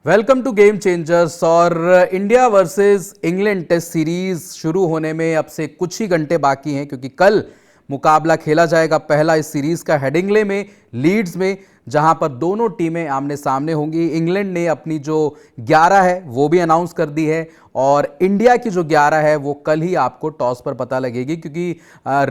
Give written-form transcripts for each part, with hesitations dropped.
Welcome to game changers. और India versus England test series शुरू होने में अब से कुछ ही घंटे बाकी हैं, क्योंकि कल मुकाबला खेला जाएगा पहला इस सीरीज का हेडिंग्ले में, लीड्स में, जहां पर दोनों टीमें आमने सामने होंगी। इंग्लैंड ने अपनी जो 11 है वो भी अनाउंस कर दी है, और इंडिया की जो 11 है वो कल ही आपको टॉस पर पता लगेगी, क्योंकि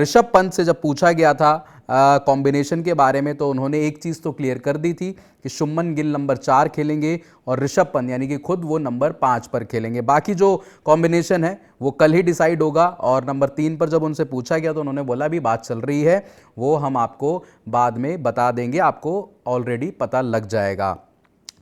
ऋषभ पंत से जब पूछा गया था कॉम्बिनेशन के बारे में तो उन्होंने एक चीज़ तो क्लियर कर दी थी कि शुभमन गिल नंबर 4 खेलेंगे और ऋषभ पंत यानी कि खुद वो नंबर 5 पर खेलेंगे। बाकी जो कॉम्बिनेशन है वो कल ही डिसाइड होगा। और नंबर 3 पर जब उनसे पूछा गया तो उन्होंने बोला अभी बात चल रही है, वो हम आपको बाद में बता देंगे, आपको ऑलरेडी पता लग जाएगा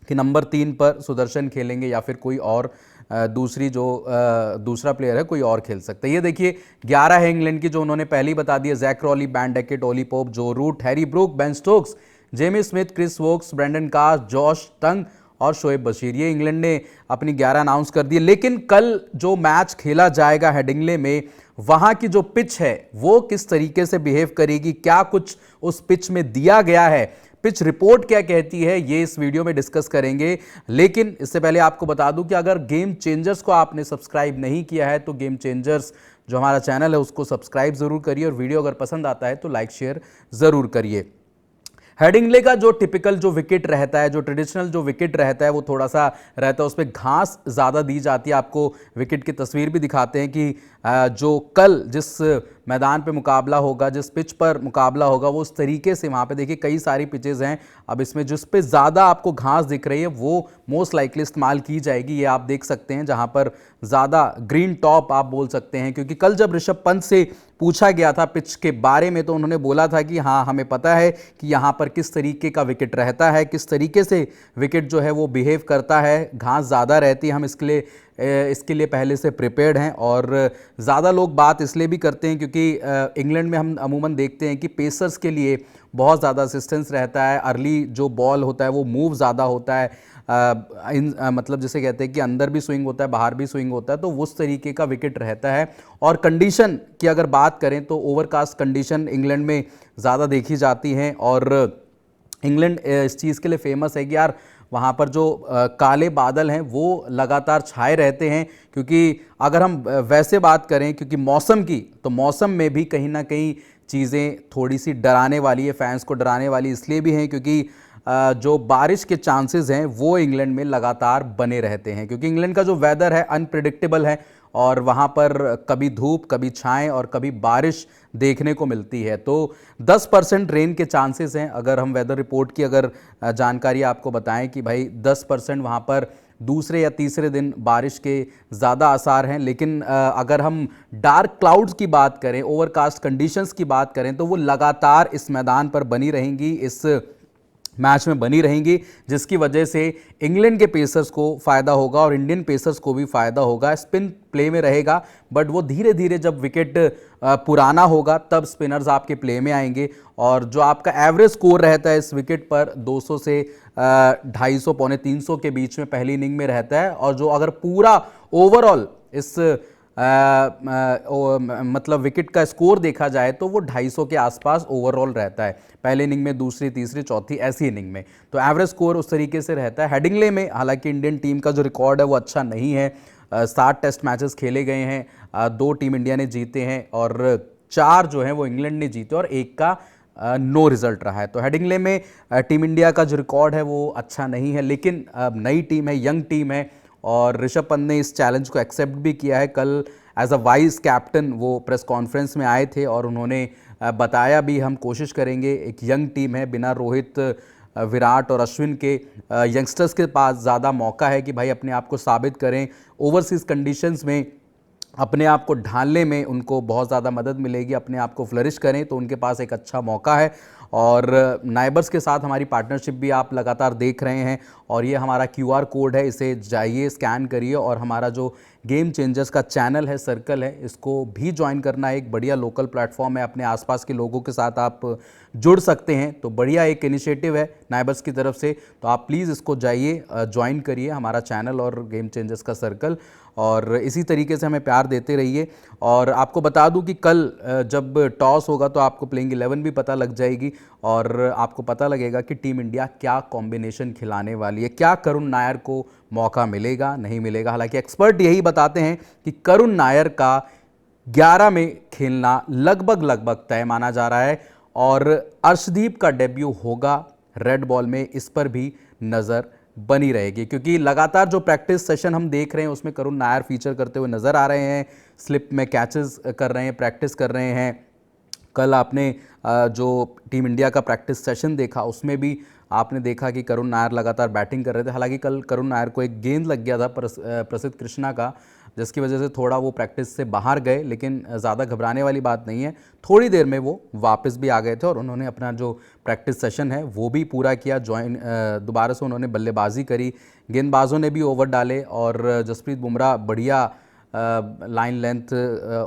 कि नंबर 3 पर सुदर्शन खेलेंगे या फिर कोई और दूसरा प्लेयर है कोई और खेल सकता है। ये देखिए 11 है इंग्लैंड की, जो उन्होंने पहले ही बता दिया। Zak Crawley, Ben Duckett, Ollie Pope, Joe Root, Harry Brook, Ben Stokes, Jamie Smith, Chris Woakes, Brendan Carse, Josh Tongue और शोएब बशीर। ये इंग्लैंड ने अपनी 11 अनाउंस कर दी। लेकिन कल जो मैच खेला जाएगा हेडिंग्ले में, वहां की जो पिच है वो किस तरीके से बिहेव करेगी, क्या कुछ उस पिच में दिया गया है, पिच रिपोर्ट क्या कहती है, ये इस वीडियो में डिस्कस करेंगे। लेकिन इससे पहले आपको बता दूं कि अगर गेम चेंजर्स को आपने सब्सक्राइब नहीं किया है तो गेम चेंजर्स जो हमारा चैनल है उसको सब्सक्राइब जरूर करिए, और वीडियो अगर पसंद आता है तो लाइक शेयर जरूर करिए। हेडिंग्ले का जो टिपिकल जो विकेट रहता है, जो ट्रेडिशनल जो विकेट रहता है वो थोड़ा सा रहता है, उस पर घास ज़्यादा दी जाती है। आपको विकेट की तस्वीर भी दिखाते हैं कि जो कल जिस मैदान पे मुकाबला होगा, जिस पिच पर मुकाबला होगा, वो उस तरीके से वहाँ पे देखिए कई सारी पिचेज़ हैं। अब इसमें जिस पे ज़्यादा आपको घास दिख रही है वो मोस्ट लाइकली इस्तेमाल की जाएगी। ये आप देख सकते हैं जहाँ पर ज़्यादा ग्रीन टॉप आप बोल सकते हैं, क्योंकि कल जब ऋषभ पंत से पूछा गया था पिच के बारे में तो उन्होंने बोला था कि हाँ हमें पता है कि यहाँ पर किस तरीके का विकेट रहता है, किस तरीके से विकेट जो है वो बिहेव करता है, घास ज़्यादा रहती है, हम इसके लिए पहले से प्रिपेयर्ड हैं। और ज़्यादा लोग बात इसलिए भी करते हैं क्योंकि इंग्लैंड में हम अमूमन देखते हैं कि पेसर्स के लिए बहुत ज़्यादा असिस्टेंस रहता है, अर्ली जो बॉल होता है वो मूव ज़्यादा होता है, मतलब जिसे कहते हैं कि अंदर भी स्विंग होता है बाहर भी स्विंग होता है, तो उस तरीके का विकेट रहता है। और कंडीशन की अगर बात करें तो ओवरकास्ट कंडीशन इंग्लैंड में ज़्यादा देखी जाती हैं, और इंग्लैंड इस चीज़ के लिए फेमस है कि यार वहाँ पर जो काले बादल हैं वो लगातार छाए रहते हैं। क्योंकि अगर हम वैसे बात करें क्योंकि मौसम की, तो मौसम में भी कहीं ना कहीं चीज़ें थोड़ी सी डराने वाली है, फैंस को डराने वाली इसलिए भी हैं क्योंकि जो बारिश के चांसेस हैं वो इंग्लैंड में लगातार बने रहते हैं, क्योंकि इंग्लैंड का जो वेदर है अनप्रिडिक्टेबल है और वहाँ पर कभी धूप, कभी छाएं और कभी बारिश देखने को मिलती है। तो 10% रेन के चांसेस हैं। अगर हम वेदर रिपोर्ट की अगर जानकारी आपको बताएं कि भाई 10% वहाँ पर दूसरे या तीसरे दिन बारिश के ज़्यादा आसार हैं। लेकिन अगर हम डार्क क्लाउड्स की बात करें, ओवरकास्ट कंडीशंस की बात करें, तो वो लगातार इस मैदान पर बनी रहेंगी, इस मैच में बनी रहेंगी, जिसकी वजह से इंग्लैंड के पेसर्स को फ़ायदा होगा और इंडियन पेसर्स को भी फ़ायदा होगा। स्पिन प्ले में रहेगा, बट वो धीरे धीरे जब विकेट पुराना होगा तब स्पिनर्स आपके प्ले में आएंगे। और जो आपका एवरेज स्कोर रहता है इस विकेट पर 200 से 250 पौने 300 के बीच में पहली इनिंग में रहता है। और जो अगर पूरा ओवरऑल इस मतलब विकेट का स्कोर देखा जाए तो वो 250 के आसपास ओवरऑल रहता है, पहले इनिंग में, दूसरी, तीसरी, चौथी, ऐसी इनिंग में। तो एवरेज स्कोर उस तरीके से रहता है। हेडिंग्ले में हालांकि इंडियन टीम का जो रिकॉर्ड है वो अच्छा नहीं है। 7 टेस्ट मैचेस खेले गए हैं, 2 टीम इंडिया ने जीते हैं और 4 जो हैं वो इंग्लैंड ने जीते और 1 का नो रिजल्ट रहा है। तो हेडिंग्ले में टीम इंडिया का जो रिकॉर्ड है वो अच्छा नहीं है, लेकिन नई टीम है, यंग टीम है, और ऋषभ पंत ने इस चैलेंज को एक्सेप्ट भी किया है। कल एज अ वाइस कैप्टन वो प्रेस कॉन्फ्रेंस में आए थे और उन्होंने बताया भी हम कोशिश करेंगे, एक यंग टीम है, बिना रोहित, विराट और अश्विन के यंगस्टर्स के पास ज़्यादा मौका है कि भाई अपने आप को साबित करें, ओवरसीज़ कंडीशंस में अपने आप को ढालने में उनको बहुत ज़्यादा मदद मिलेगी, अपने आप को फ्लरिश करें तो उनके पास एक अच्छा मौका है। और नाइबर्स के साथ हमारी पार्टनरशिप भी आप लगातार देख रहे हैं, और ये हमारा QR कोड है, इसे जाइए स्कैन करिए और हमारा जो गेम चेंजर्स का चैनल है, सर्कल है, इसको भी ज्वाइन करना है। एक बढ़िया लोकल प्लेटफॉर्म है, अपने आसपास के लोगों के साथ आप जुड़ सकते हैं। तो बढ़िया एक इनिशिएटिव है नाइबर्स की तरफ से, तो आप प्लीज़ इसको जाइए, ज्वाइन करिए हमारा चैनल और गेम चेंजर्स का सर्कल, और इसी तरीके से हमें प्यार देते रहिए। और आपको बता दूं कि कल जब टॉस होगा तो आपको प्लेइंग 11 भी पता लग जाएगी और आपको पता लगेगा कि टीम इंडिया क्या कॉम्बिनेशन खिलाने वाली वाली है। क्या करुण नायर को मौका मिलेगा, नहीं मिलेगा? हालांकि एक्सपर्ट यही बताते हैं कि करुण नायर का 11 में खेलना लगभग तय माना जा रहा है और अर्शदीप का डेब्यू होगा रेड बॉल में, इस पर भी नज़र बनी रहेगी क्योंकि लगातार जो प्रैक्टिस सेशन हम देख रहे हैं उसमें करुण नायर फीचर करते हुए नज़र आ रहे हैं, स्लिप में कैचेस कर रहे हैं, प्रैक्टिस कर रहे हैं। कल आपने जो टीम इंडिया का प्रैक्टिस सेशन देखा उसमें भी आपने देखा कि करुण नायर लगातार बैटिंग कर रहे थे। हालांकि कल करुण नायर को एक गेंद लग गया था प्रसिद्ध कृष्णा का, जिसकी वजह से थोड़ा वो प्रैक्टिस से बाहर गए, लेकिन ज़्यादा घबराने वाली बात नहीं है। थोड़ी देर में वो वापस भी आ गए थे और उन्होंने अपना जो प्रैक्टिस सेशन है वो भी पूरा किया। दोबारा से उन्होंने बल्लेबाजी करी, गेंदबाजों ने भी ओवर डाले और जसप्रीत बुमराह बढ़िया लाइन लेंथ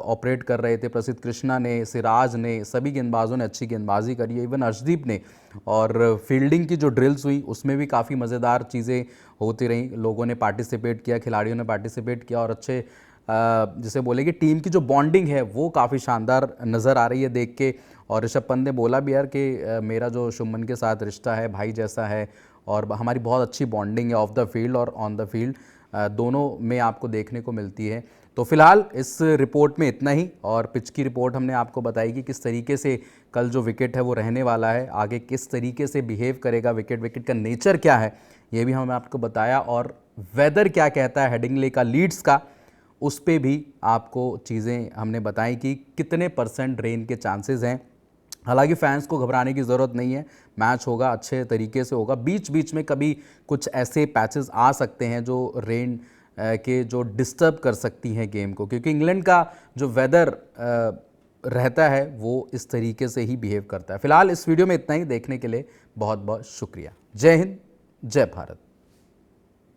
ऑपरेट कर रहे थे। प्रसिद्ध कृष्णा ने, सिराज ने, सभी गेंदबाजों ने अच्छी गेंदबाजी करी है, इवन अर्शदीप ने। और फील्डिंग की जो ड्रिल्स हुई उसमें भी काफ़ी मज़ेदार चीज़ें होती रहीं, लोगों ने पार्टिसिपेट किया, खिलाड़ियों ने पार्टिसिपेट किया और अच्छे जिसे बोले कि टीम की जो बॉन्डिंग है वो काफ़ी शानदार नज़र आ रही है देख के। और ऋषभ पंत ने बोला भी यार कि मेरा जो शुभमन के साथ रिश्ता है भाई जैसा है और हमारी बहुत अच्छी बॉन्डिंग है ऑफ द फील्ड और ऑन द फील्ड, दोनों में आपको देखने को मिलती है। तो फिलहाल इस रिपोर्ट में इतना ही और पिच की रिपोर्ट हमने आपको बताई कि किस तरीके से कल जो विकेट है वो रहने वाला है, आगे किस तरीके से बिहेव करेगा विकेट का नेचर क्या है ये भी हमने आपको बताया, और वेदर क्या कहता है हेडिंग्ले का, लीड्स का, उस पे भी आपको चीज़ें हमने बताई कि कितने % रेन के चांसेस हैं। हालांकि फैंस को घबराने की ज़रूरत नहीं है, मैच होगा, अच्छे तरीके से होगा। बीच बीच में कभी कुछ ऐसे पैचेस आ सकते हैं जो रेन के जो डिस्टर्ब कर सकती हैं गेम को, क्योंकि इंग्लैंड का जो वेदर रहता है वो इस तरीके से ही बिहेव करता है। फिलहाल इस वीडियो में इतना ही, देखने के लिए बहुत बहुत शुक्रिया। जय हिंद, जय भारत।